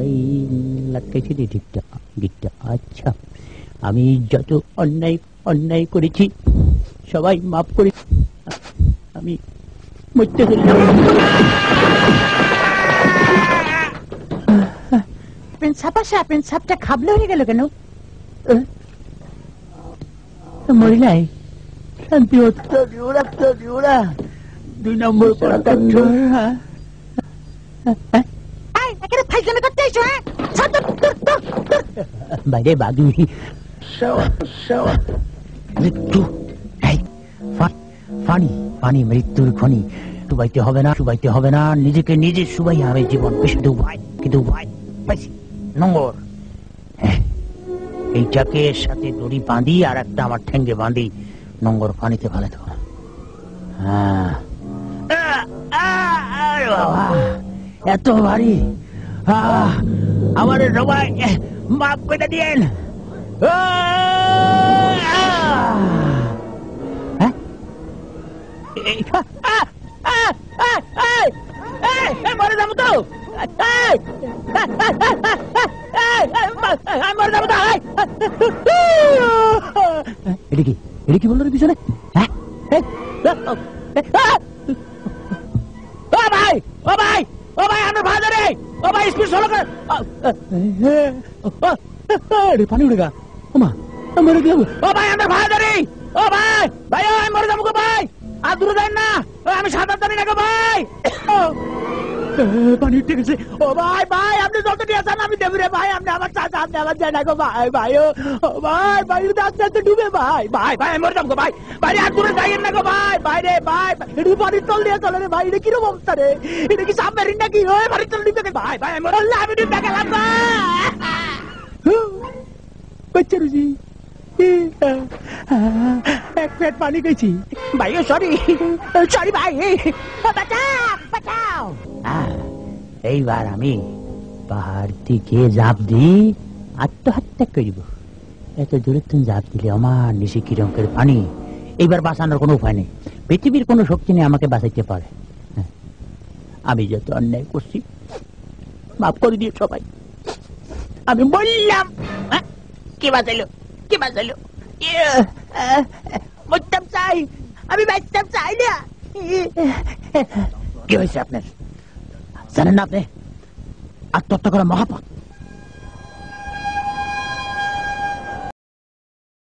সবাই লাটকাইছে রে ঠিকটা গিটটা। আচ্ছা, আমি যত অন্যায় অন্যায় করেছি সবাই মাফ করে আমি মরতে চললাম। সাপটা খাবলে হয়ে গেল কেন? মরিলাই শান্তি হতো ওরা 2 নম্বর বাইরে বাদু মৃত্যু ফানি পানি মৃত্যুর খনি। শুবাইতে হবে না নিজেকে নিজে শুবাই হবে জীবন। কিন্তু ভাই পাইছি নম্বর। এইটাকে সাথে দড়ি বাঁধি আর একটা আমার ঠেঙ্গে বাঁধি, নম্বর পানিতে ফেলে দেবো। বাবা এত ভারী, আমার সবাই মাফ করে দিয়েন। মরে যাবো তো, এটা কি বললো রে পিছনে? ভাই ও ভাই ও ভাই আমার ভাই রে, ও ভাই স্পিড স্লো কর। পানি উড়ে গা, ওমা মরে গেল। ও ভাই আমার ভাই রে, ও ভাই ভাই আমি মরে যাবো গো ভাই, আর দূরে যাই না, আমি সাঁতার জানি না গো ভাই। পানি উঠে গেছে। ও ভাই ভাই আপনি যতটি আছেন আমি দেবো রে ভাই, আপনি আমার চাচা, আপনি আমার যাই না গো ভাই। ভাই ও ভাই ভাই আস্তে আস্তে ডুবে ভাই ভাই ভাই আমি মরে যাবো গো ভাই। ভাই আর দূরে যাই না গো ভাই। ভাই রে ভাই একটু পানির তল দিয়ে চলে রে ভাই। এটা কিরকম অবস্থা রে? এটা কি সাবমেরিন নাকি? ওই পানির তল ডুবে ভাই ভাই আমি মরলাম, আমি ডুবে গেলাম বাচ্চা রুজি। এক পেট পানি গেছি ভাই। সরি ভাই, বাঁচাও। এইবার আমি পাহাড় থেকে ঝাঁপ দিই, আত্মহত্যা করিব। এত দূরে তুমি ঝাঁপ দিলে আমার নিচে কিরঙ্কের পানি। এইবার বাঁচানোর কোনো উপায় নেই, পৃথিবীর কোনো শক্তি নেই আমাকে বাঁচাইতে পারে। আমি যত অন্যায় করছি মাফ করে দিয়ে সবাই। আমি বললাম কে বাঁচাইলো মরতাম চাই, আমি বাঁচতাম চাই না। কি হয়েছে আপনার জানেন না? আপনি আত্মহত্যা করা মহাপাপ।